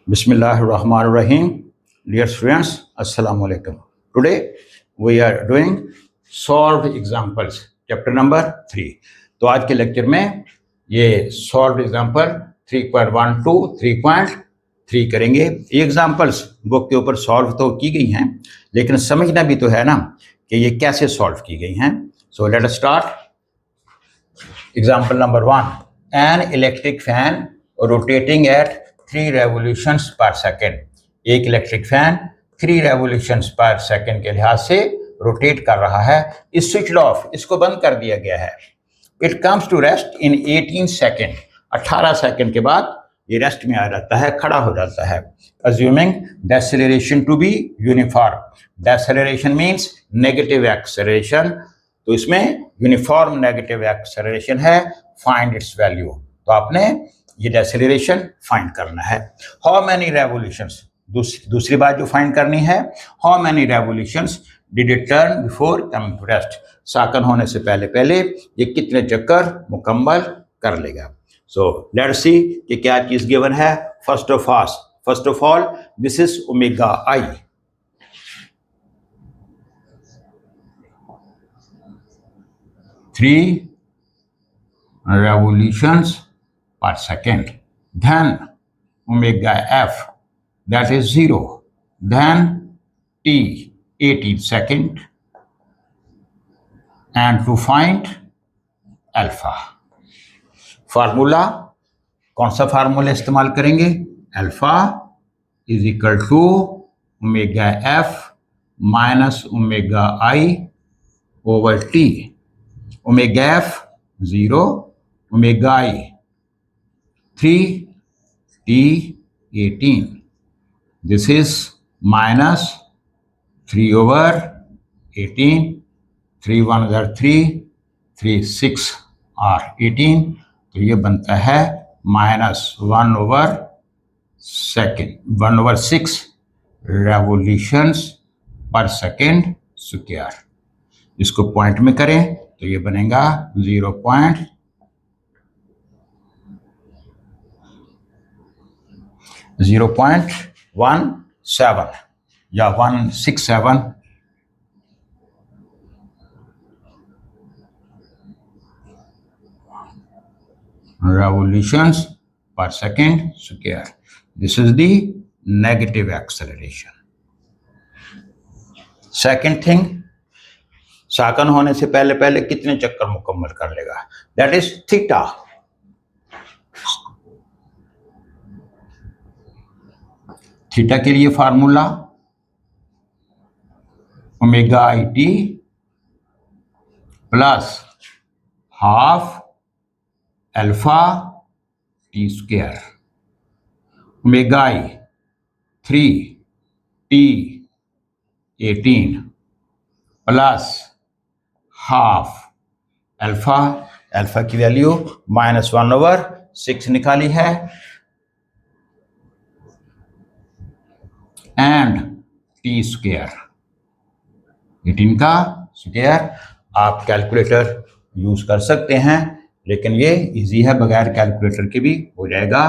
Bismillahirrahmanirrahim. Dear students, Assalamu alaikum. Today we are doing solved examples, chapter number 3. तो आज के lecture में ये solved example 3.1 to 3.3 करेंगे। ये एग्जाम्पल्स बुक के ऊपर सॉल्व तो की गई हैं, लेकिन समझना भी तो है ना कि ये कैसे सॉल्व की गई हैं। So let us start. Example number 1, an electric fan rotating at 3 revolutions पर सेकेंड। एक इलेक्ट्रिक फैन 3 revolutions पर सेकेंड के लिहाज से रोटेट कर रहा है। इस स्विच ऑफ, इसको बंद कर दिया गया है। It comes to rest in 18 second. 18 second के बाद ये रेस्ट में आ जाता है, खड़ा हो जाता है। Assuming deceleration to be uniform. Deceleration means negative acceleration, तो इसमें यूनिफॉर्म नेगेटिव एक्सेलरेशन है। फाइंड इट्स वैल्यू, तो आपने ये डेसेलरेशन फाइंड करना है। हाउ मैनी रेवोल्यूशंस, दूसरी बात जो फाइंड करनी है, how many revolutions did it turn before coming to rest. साकन होने से पहले पहले ये कितने चक्कर मुकम्मल कर लेगा। सो लेट्स सी कि क्या चीज गिवन है। First of all this is omega I. Three revolutions per second, then omega f, that is 0, then t 18 second, and to find alpha। Formula, कौन सा फार्मूला इस्तेमाल करेंगे? Alpha is equal to omega F minus omega I over T. Omega F 0, omega I 3, t 18. This is minus 3 over 18. 3 1 are 3, 3 6 are 18. तो ये बनता है minus 1 over second, 1 over 6 revolutions पर second square. इसको पॉइंट में करें तो ये बनेगा 0.17 या 167 revolutions per second square. This is the negative acceleration. Second thing, साकन होने से पहले पहले कितने चक्कर मुकम्मल कर लेगा? That is theta. थीटा के लिए formula omega I T plus half alpha T square. Omega I 3 T 18 plus half alpha, alpha की वैल्यू माइनस 1 ओवर 6 निकाली है, एंड टी स्क्वायर 18 का स्क्वायर। आप कैलकुलेटर यूज कर सकते हैं, लेकिन ये इजी है, बगैर कैलकुलेटर के भी हो जाएगा।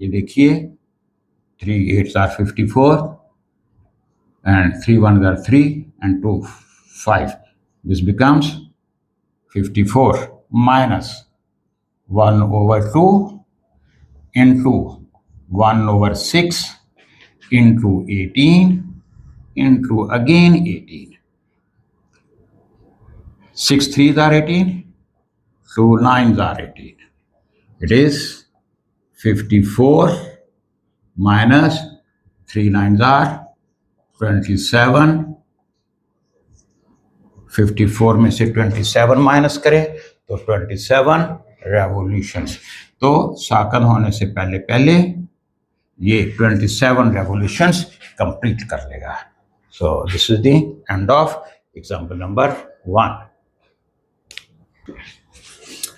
ये देखिए 3 8 are 54 and 3 1 are 3 and 2 5. This becomes 54 minus 1 over 2 into 1 over 6 into 18 into again 18. 6 3s are 18, 2 9s are 18. It is 54 minus 3 9s are 27. 54 में से 27 माइनस करें तो 27 रेवोल्यूशंस। तो साकन होने से पहले पहले ये 27 रेवोल्यूशंस कंप्लीट कर लेगा। सो this is the end of example number 1।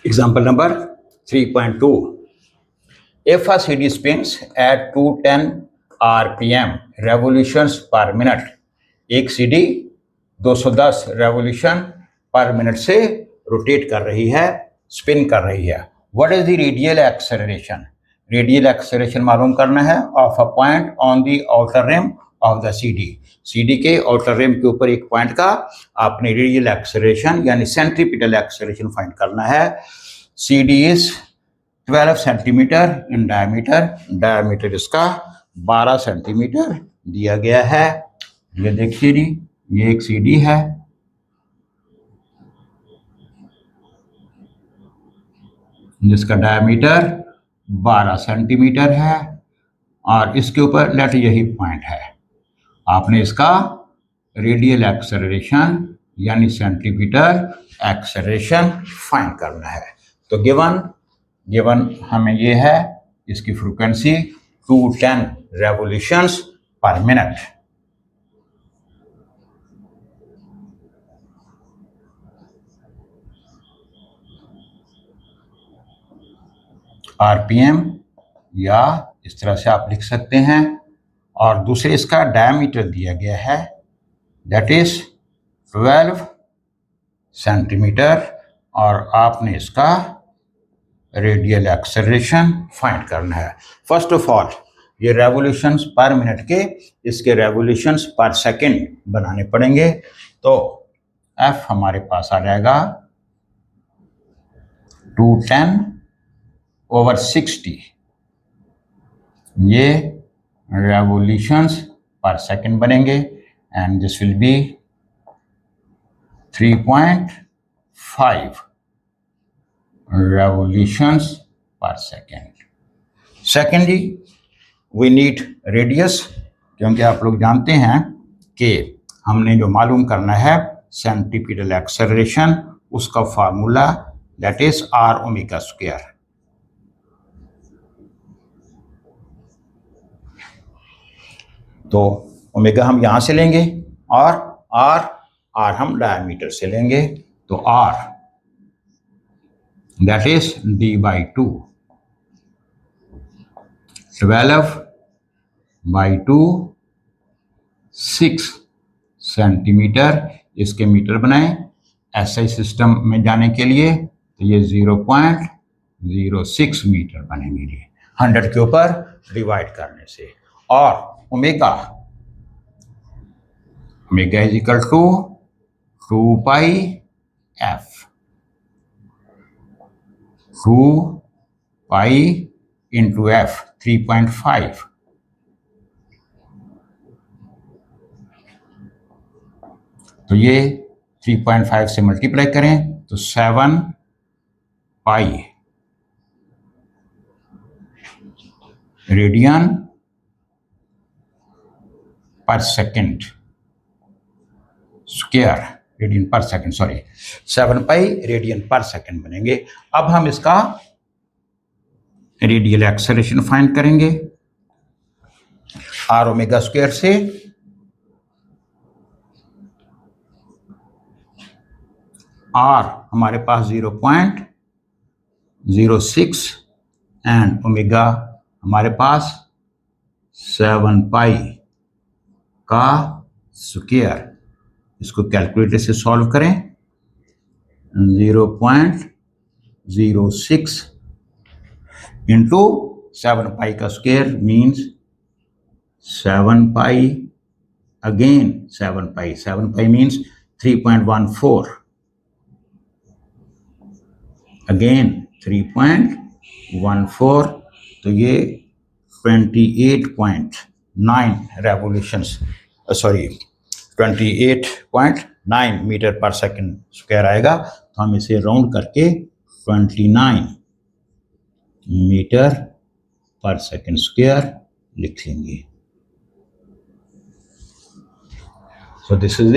Example number 3.2. If a CD spins at 210 RPM revolutions per minute, एक CD 210 revolution per minute से रोटेट कर रही है, स्पिन कर रही है। What is the radial acceleration? Radial acceleration मालूम करना है of a point on the outer rim of the CD के आउटर रिम के ऊपर एक पॉइंट का आपने रेडियल एक्सेलरेशन यानी सेंट्रीपिटल एक्सेलरेशन फाइंड करना है। CD is 12 centimetre in diameter इसका 12 सेंटीमीटर दिया गया है। ये देखिए जी, ये एक सीडी है, जिसका डायमीटर 12 सेंटीमीटर है और इसके ऊपर लेट यही पॉइंट है। आपने इसका रेडियल एक्सेलरेशन यानी सेंटीमीटर एक्सेलरेशन फाइंड करना है। तो गिवन हमें ये है, इसकी फ्रीक्वेंसी 210 रेवोल्यूशंस पर मिनट। आरपीएम या इस तरह से आप लिख सकते हैं। और दूसरे इसका डायमीटर दिया गया है, दैट इज 12 सेंटीमीटर और आपने इसका रेडियल एक्सेलरेशन फाइंड करना है। फर्स्ट ऑफ ऑल ये रेवोल्यूशंस पर मिनट के इसके रेवोल्यूशंस पर सेकंड बनाने पड़ेंगे। तो एफ हमारे पास आ जाएगा 210/60, ये रेवोल्यूशंस पर सेकंड बनेंगे and this will B 3.5 revolutions per second. Secondly, we need radius, क्योंकि आप लोग जानते हैं कि हमने जो मालूम करना है सेंट्रीपिटल एक्सेलरेशन, उसका formula that is R omega square. तो ओमेगा हम यहां से लेंगे और आर हम डायमीटर से लेंगे। तो R that is d/2, 12/2 6 centimetre, इसके मीटर बनाएं। एसआई सिस्टम में जाने के लिए तो ये 0.06 मीटर बनेंगे ये 100 के ऊपर डिवाइड करने से। और omega is equal to 2πf, 2π into f 3.5। तो ये 3.5 से मल्टीप्लाई करें तो 7π रेडियन पर सेकेंड स्क्वायर, रेडियन पर सेकेंड, सॉरी 7π रेडियन पर सेकेंड बनेंगे। अब हम इसका रेडियल एक्सेलरेशन फाइंड करेंगे आर ओमेगा स्क्वायर से। आर हमारे पास 0.06 एंड ओमेगा हमारे पास 7π का स्क्वायर। इसको कैलकुलेटर से सॉल्व करें। 0.06 इंटू 7π का square means 7π again 7π means 3.14 again 3.14। तो ये 28.9 रेवोल्यूशंस, सॉरी 28.9 मीटर पर सेकंड स्क्वायर आएगा। तो हम इसे राउंड करके 29 मीटर पर सेकंड स्क्वायर लिख लेंगे। सो this is the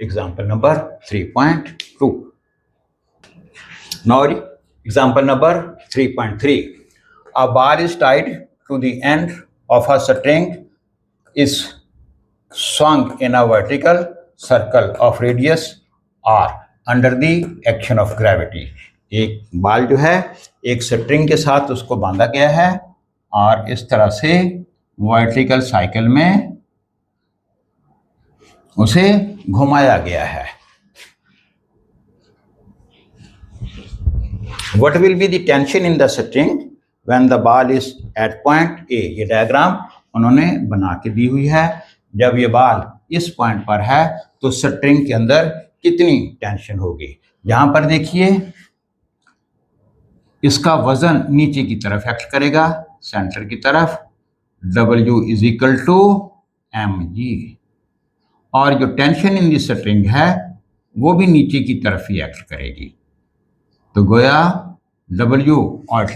example number 3.2। Now example number 3.3। A bar is tied to the end of a string is swung in a vertical circle of radius r under the action of gravity। एक बाल जो है एक string के साथ उसको बांधा गया है और इस तरह से वर्टिकल साइकिल में उसे घुमाया गया है। What will be the tension in the string when the ball is at point A, ये डायग्राम उन्होंने बना के दी हुई है। जब ये बॉल इस पॉइंट पर है तो स्ट्रिंग के अंदर कितनी टेंशन होगी। यहां पर देखिए इसका वजन नीचे की तरफ एक्ट करेगा, सेंटर की तरफ, W is equal to mg, और जो टेंशन इन दी स्ट्रिंग है वो भी नीचे की तरफ ही एक्ट करेगी। तो गोया W और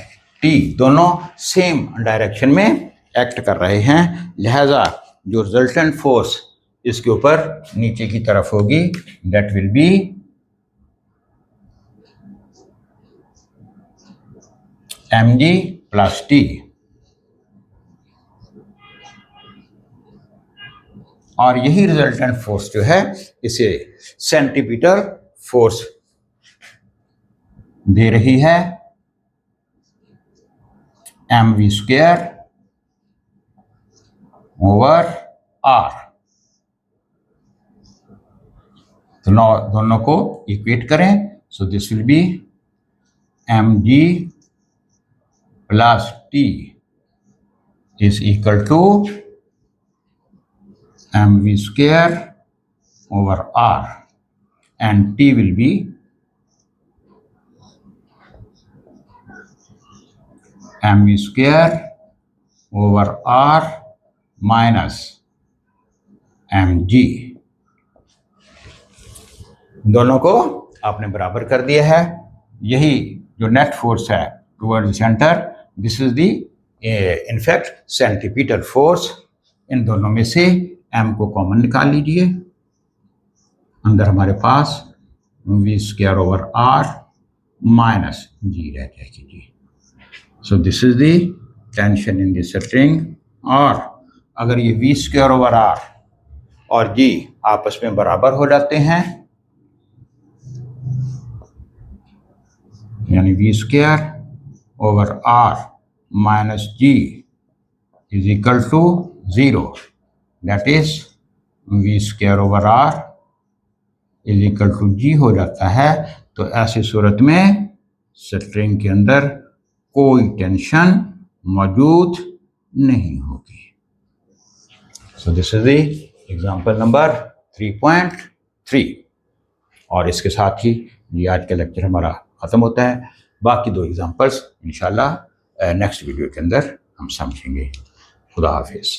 T दोनों सेम डायरेक्शन में एक्ट कर रहे हैं, लिहाजा जो रिजल्टेंट फोर्स इसके ऊपर नीचे की तरफ होगी that will be mg plus T, और यही रिजल्टेंट फोर्स जो है इसे सेंटीमीटर फोर्स दे रही है, mv स्क्वायर ओवर r। तो दोनों को इक्वेट करें, so this will be mg plus t is equal to mv square over r, and t will be mv square over r minus mg। दोनों को आपने बराबर कर दिया है। यही जो नेट फोर्स है toward centre, this is the in fact centimetre force. इन दोनों में से m को कॉमन निकाल लीजिए, अंदर हमारे पास v square over r minus g रह जाएगी जी। So this is the tension in the string, और अगर ये v स्क्वायर ओवर r और g आपस में बराबर हो जाते हैं, यानी v square over r minus g is equal to 0, that is v square over r is equal to g हो जाता है। तो ऐसी सूरत में स्ट्रिंग के अंदर कोई टेंशन मौजूद नहीं होगी। सो this is the example number 3.3, और इसके साथ ही ये आज का लेक्चर हमारा ख़त्म होता है। बाकी दो एग्जांपल्स इंशाल्लाह नेक्स्ट वीडियो के अंदर हम समझेंगे। खुदा हाफिज़।